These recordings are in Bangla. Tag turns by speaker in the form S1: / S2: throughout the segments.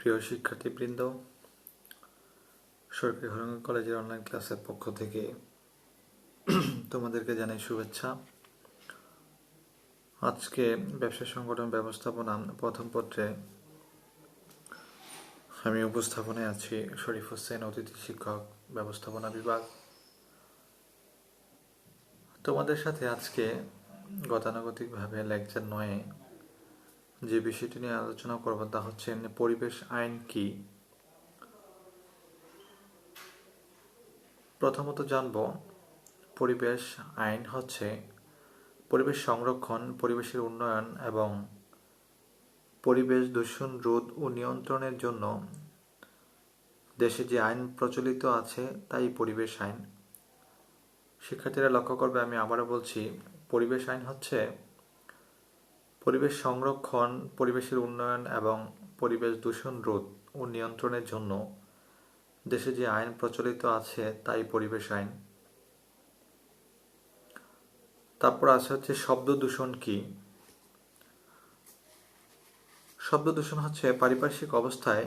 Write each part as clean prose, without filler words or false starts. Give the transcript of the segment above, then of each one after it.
S1: প্রিয় শিক্ষার্থীবৃন্দ, সরকারি হরিগঞ্জ কলেজের অনলাইন ক্লাসের পক্ষ থেকে তোমাদেরকে জানাই শুভেচ্ছা। আজকে ব্যবসা সংগঠন ব্যবস্থাপনা প্রথম পত্রে আমি উপস্থাপনায় আছি শরীফ হোসেন, অতিথি শিক্ষক, ব্যবস্থাপনা বিভাগ। তোমাদের সাথে আজকে গতানুগতিকভাবে লেকচার 9 যে বিষয়টি নিয়ে আলোচনা করব তা হচ্ছে পরিবেশ আইন কি। প্রথমত জানব, পরিবেশ আইন হচ্ছে পরিবেশ সংরক্ষণ, পরিবেশের উন্নয়ন এবং পরিবেশ দূষণ রোধ ও নিয়ন্ত্রণের জন্য দেশে যে আইন প্রচলিত আছে তাই পরিবেশ আইন। শিক্ষার্থীরা লক্ষ্য করবে, আমি আবারও বলছি, পরিবেশ আইন হচ্ছে পরিবেশ সংরক্ষণ, পরিবেশের উন্নয়ন এবং পরিবেশ দূষণ রোধ ও নিয়ন্ত্রণের জন্য দেশে যে আইন প্রচলিত আছে তাই পরিবেশ আইন। তারপর আছে হচ্ছে শব্দ দূষণ কি। শব্দ দূষণ হচ্ছে পারিপার্শ্বিক অবস্থায়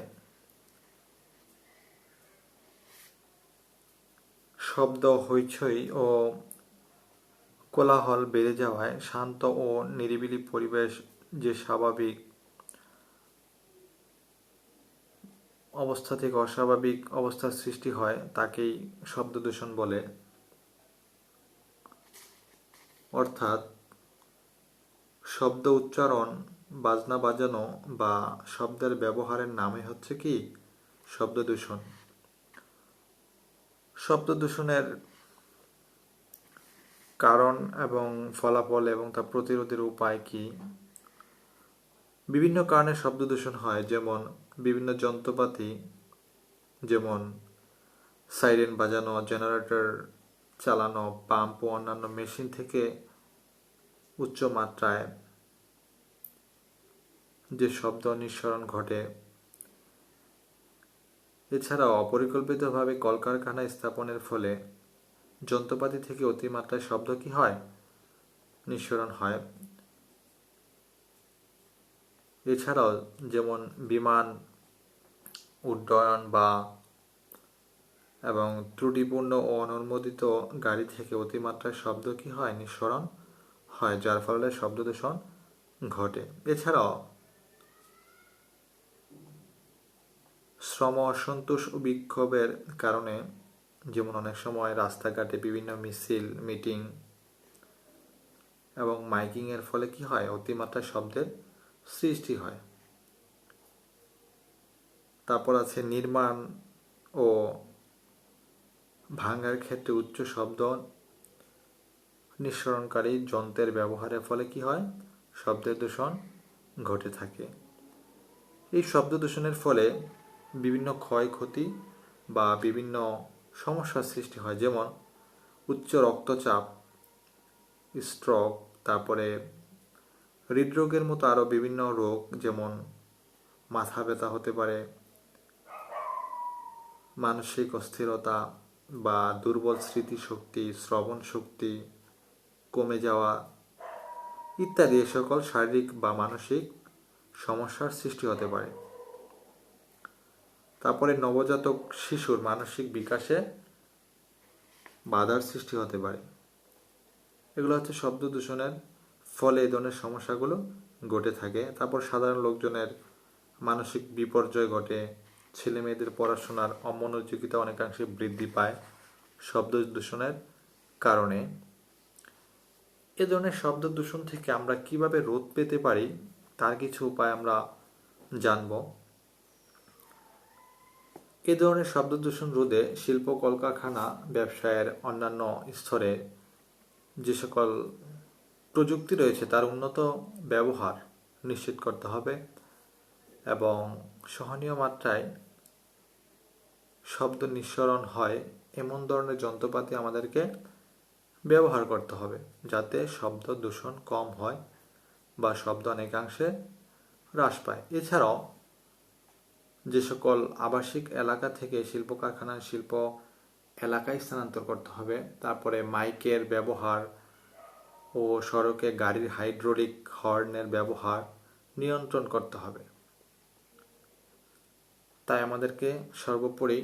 S1: শব্দ, হইচই ও কোলাহল বেড়ে যাওয়ায় শান্ত ও নিরিবিলি পরিবেশ যে স্বাভাবিক অবস্থা থেকে অস্বাভাবিক অবস্থার সৃষ্টি হয় তাকেই শব্দ দূষণ বলে। অর্থাৎ শব্দ উচ্চারণ, বাজনা বাজানো বা শব্দের ব্যবহারের নামে হচ্ছে কি শব্দ দূষণ। শব্দ দূষণের কারণ এবং ফলাফল এবং তা প্রতিরোধের উপায় কি। বিভিন্ন কারণে শব্দ দূষণ হয়, যেমন বিভিন্ন যন্ত্রপাতি, যেমন সাইরেন বাজানো, জেনারেটর চালানো, পাম্প ও অন্যান্য মেশিন থেকে উচ্চ মাত্রায় যে শব্দ নিঃসরণ ঘটে। এছাড়াও অপরিকল্পিতভাবে কলকারখানা স্থাপনের ফলে যন্ত্রপাতি থেকে অতিমাত্রায় শব্দ কি হয়, নিঃসরণ হয়। এছাড়াও যেমন বিমান উড্ডয়ন এবং ত্রুটিপূর্ণ ও অনুমোদিত গাড়ি থেকে অতিমাত্রায় শব্দ কি হয়, নিঃসরণ হয়, যার ফলে শব্দ দূষণ ঘটে। এছাড়াও শ্রম অসন্তোষ ও বিক্ষোভের কারণে, যেমন অনেক সময় রাস্তাঘাটে বিভিন্ন মিছিল, মিটিং এবং মাইকিং এর ফলে কি হয়, অতিমাত্রায় শব্দের সৃষ্টি হয়। তারপর আছে নির্মাণ ও ভাঙার ক্ষেত্রে উচ্চ শব্দ নিঃসরণকারী যন্ত্রের ব্যবহারের ফলে কি হয়, শব্দের দূষণ ঘটে থাকে। এই শব্দ দূষণের ফলে বিভিন্ন ক্ষয়ক্ষতি বা বিভিন্ন সমস্যার সৃষ্টি হয়, যেমন উচ্চ রক্তচাপ, স্ট্রোক, তারপরে হৃদরোগের মতো আরও বিভিন্ন রোগ, যেমন মাথা ব্যথা হতে পারে, মানসিক অস্থিরতা বা দুর্বল স্মৃতিশক্তি, শ্রবণ শক্তি কমে যাওয়া ইত্যাদি এ সকল শারীরিক বা মানসিক সমস্যার সৃষ্টি হতে পারে। তারপরে নবজাতক শিশুর মানসিক বিকাশে বাধার সৃষ্টি হতে পারে। এগুলো হচ্ছে শব্দ দূষণের ফলে এই ধরনের সমস্যাগুলো ঘটে থাকে। তারপর সাধারণ লোকজনের মানসিক বিপর্যয় ঘটে, ছেলে মেয়েদের পড়াশোনার অমনোযোগিতা অনেকাংশে বৃদ্ধি পায় শব্দ দূষণের কারণে। এ ধরনের শব্দ দূষণ থেকে আমরা কিভাবে রোধ পেতে পারি তার কিছু উপায় আমরা জানব। এ ধরনের শব্দ দূষণ রোধে শিল্প, কলকারখানা, ব্যবসায়ের অন্যান্য স্তরে যে সকল প্রযুক্তি রয়েছে তার উন্নত ব্যবহার নিশ্চিত করতে হবে এবং সহনীয় মাত্রায় শব্দ নিঃসরণ হয় এমন ধরনের যন্ত্রপাতি আমাদেরকে ব্যবহার করতে হবে, যাতে শব্দ দূষণ কম হয় বা শব্দ অনেকাংশে হ্রাস পায়। এছাড়াও যে সকল আবাসিক এলাকা থেকে শিল্প কারখানার শিল্প এলাকায় স্থানান্তর করতে হবে। তারপরে মাইকের ব্যবহার ও সড়কে গাড়ির হাইড্রোলিক হর্নের ব্যবহার নিয়ন্ত্রণ করতে হবে। তাই আমাদেরকে সর্বোপরি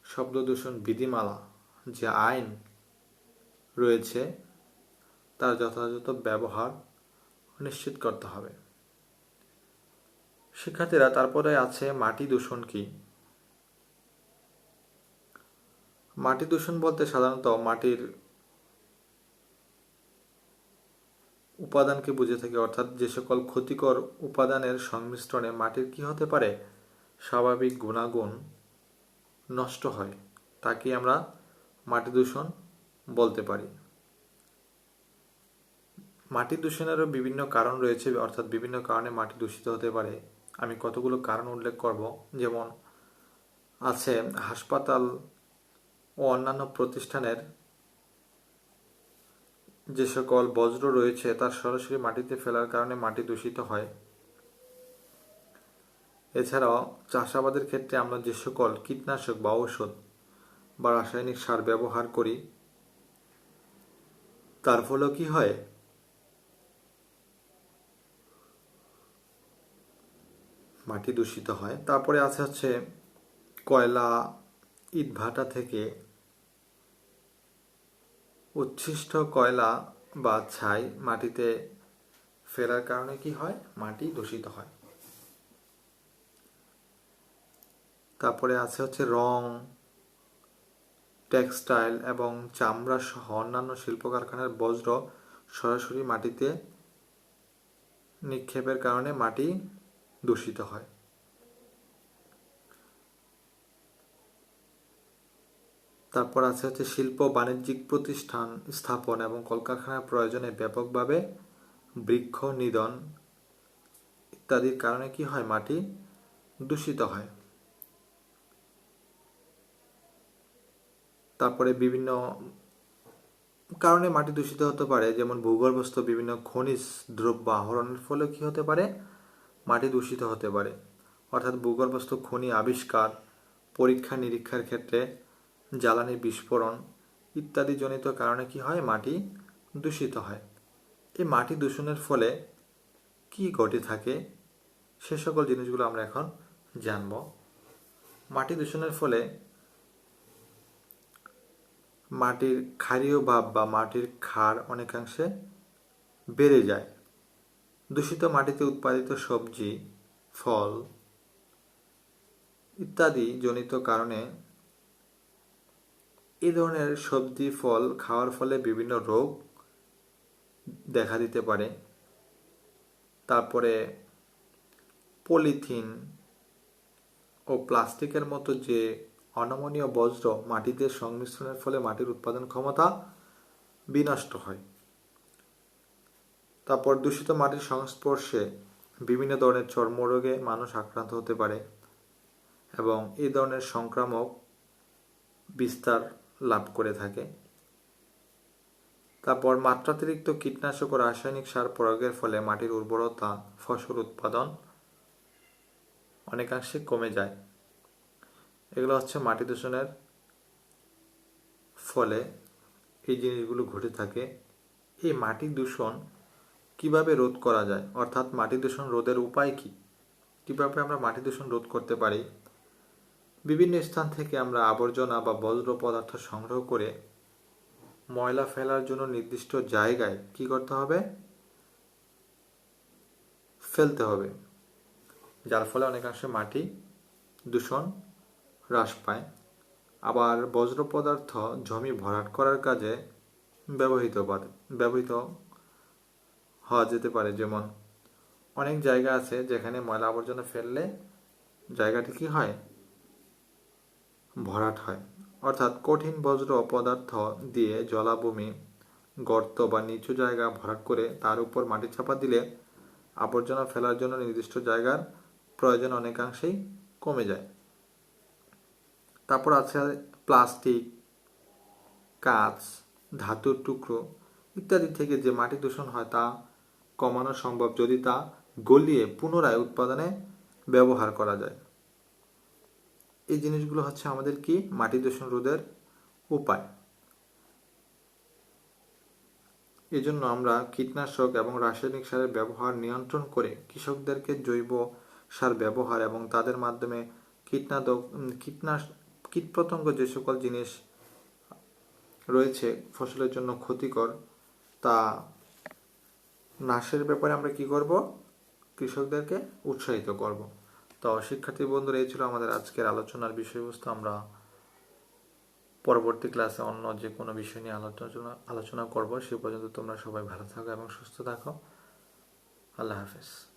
S1: শব্দ দূষণ বিধিমালা যে আইন রয়েছে তার যথাযথ ব্যবহার নিশ্চিত করতে হবে। শিক্ষার্থীরা, তারপরে আছে মাটি দূষণ কি? মাটি দূষণ বলতে সাধারণত মাটির উপাদানকে বুঝে থাকি, অর্থাৎ যে সকল ক্ষতিকর উপাদানের সংমিশ্রণে মাটির কি হতে পারে, স্বাভাবিক গুণাগুণ নষ্ট হয়, তাকে আমরা মাটি দূষণ বলতে পারি। মাটি দূষণেরও বিভিন্ন কারণ রয়েছে, অর্থাৎ বিভিন্ন কারণে মাটি দূষিত হতে পারে। আমি কতগুলো কারণ উল্লেখ করব। যেমন আছে হাসপাতাল ও অন্যান্য প্রতিষ্ঠানের যে সকল বজ্র রয়েছে তার সরাসরি মাটিতে ফেলার কারণে মাটি দূষিত হয়। এছাড়াও চাষাবাদের ক্ষেত্রে আমরা যে সকল কীটনাশক বা ঔষধ বা রাসায়নিক সার ব্যবহার করি তার ফলে কি হয়, মাটি দূষিত হয়। তারপরে আছে কয়লা, ইটভাটা থেকে উচ্ছিষ্ট কয়লা বা ছাই মাটিতে ফেলার কারণে কি হয়, মাটি দূষিত হয়। তারপরে আছে রং, টেক্সটাইল এবং চামড়া সহ অন্যান্য শিল্প কারখানার বজ্র সরাসরি মাটিতে নিক্ষেপের কারণে মাটি দূষিত হয়। তারপর আছে শিল্প বাণিজ্যিক প্রতিষ্ঠান স্থাপন এবং কলকারখানার প্রয়োজনে ব্যাপকভাবে বৃক্ষ নিধন ইত্যাদির কারণে কি হয়, মাটি দূষিত হয়। তারপরে বিভিন্ন কারণে মাটি দূষিত হতে পারে, যেমন ভূগর্ভস্থ বিভিন্ন খনিজ দ্রব্য আহরণের ফলে কি হতে পারে, মাটি দূষিত হতে পারে। অর্থাৎ ভূগর্ভস্থ খনি আবিষ্কার, পরীক্ষা নিরীক্ষার ক্ষেত্রে জ্বালানি বিস্ফোরণ ইত্যাদি জনিত কারণে কি হয়, মাটি দূষিত হয়। এই মাটি দূষণের ফলে কি ঘটে থাকে সে সকল জিনিসগুলো আমরা এখন জানব। মাটি দূষণের ফলে মাটির ক্ষারীয় ভাব বা মাটির ক্ষার অনেকাংশে বেড়ে যায়। দূষিত মাটিতে উৎপাদিত সবজি, ফল ইত্যাদি জনিত কারণে এই ধরনের সবজি ফল খাওয়ার ফলে বিভিন্ন রোগ দেখা দিতে পারে। তারপরে পলিথিন ও প্লাস্টিকের মতো যে অনমনীয় বজ্র মাটিতে সংমিশ্রণের ফলে মাটির উৎপাদন ক্ষমতা বিনষ্ট হয়। তারপর দূষিত মাটির সংস্পর্শে বিভিন্ন ধরনের চর্মরোগে মানুষ আক্রান্ত হতে পারে এবং এই ধরনের সংক্রামক বিস্তার লাভ করে থাকে। তারপর মাত্রাতিরিক্ত কীটনাশক ও রাসায়নিক সার প্রয়োগের ফলে মাটির উর্বরতা, ফসল উৎপাদন অনেকাংশে কমে যায়। এগুলো হচ্ছে মাটি দূষণের ফলে এই জিনিসগুলো ঘটে থাকে। এই মাটি দূষণ কিভাবে রোধ করা যায়, অর্থাৎ মাটি দূষণ রোধের উপায় কি, কিভাবে আমরা মাটি দূষণ রোধ করতে পারি? বিভিন্ন স্থান থেকে আমরা আবর্জনা বা বজ্র পদার্থ সংগ্রহ করে ময়লা ফেলার জন্য নির্দিষ্ট জায়গায় কি করতে হবে, ফেলতে হবে, যার ফলে অনেকাংশে মাটি দূষণ হ্রাস পায়। আবার বজ্র পদার্থ জমি ভরাট করার কাজে ব্যবহৃত হওয়া যেতে পারে। যেমন অনেক জায়গা আছে যেখানে ময়লা আবর্জনা ফেললে জায়গাটি কি হয়, ভরাট হয়। অর্থাৎ কঠিন বজ্র পদার্থ দিয়ে জলাভূমি, গর্ত বা নিচু জায়গা ভরাট করে তার উপর মাটি চাপা দিলে আবর্জনা ফেলার জন্য নির্দিষ্ট জায়গার প্রয়োজন অনেকাংশেই কমে যায়। তারপর আছে প্লাস্টিক, কাঁচ, ধাতুর টুকরো ইত্যাদি থেকে যে মাটি দূষণ হয় তা কমানো সম্ভব যদি তা গলিয়ে পুনরায় উৎপাদনে ব্যবহার করা যায়। এই জিনিসগুলো হচ্ছে আমাদের কি, মাটি দূষণ রোধের উপায়। এজন্য আমরা কীটনাশক এবং রাসায়নিক সারের ব্যবহার নিয়ন্ত্রণ করে কৃষকদেরকে জৈব সার ব্যবহার এবং তাদের মাধ্যমে কীটপতঙ্গ যে সকল জিনিস রয়েছে ফসলের জন্য ক্ষতিকর তা নাশের ব্যাপারে আমরা কি করব? কৃষকদেরকে উৎসাহিত করব। তো শিক্ষার্থী বন্ধুরা, এই ছিল আমাদের আজকের আলোচনার বিষয়বস্তু। আমরা পরবর্তী ক্লাসে অন্য যে কোনো বিষয় নিয়ে আলোচনা করব। সে পর্যন্ত তোমরা সবাই ভালো থাকো এবং সুস্থ থাকো। আল্লাহ হাফেজ।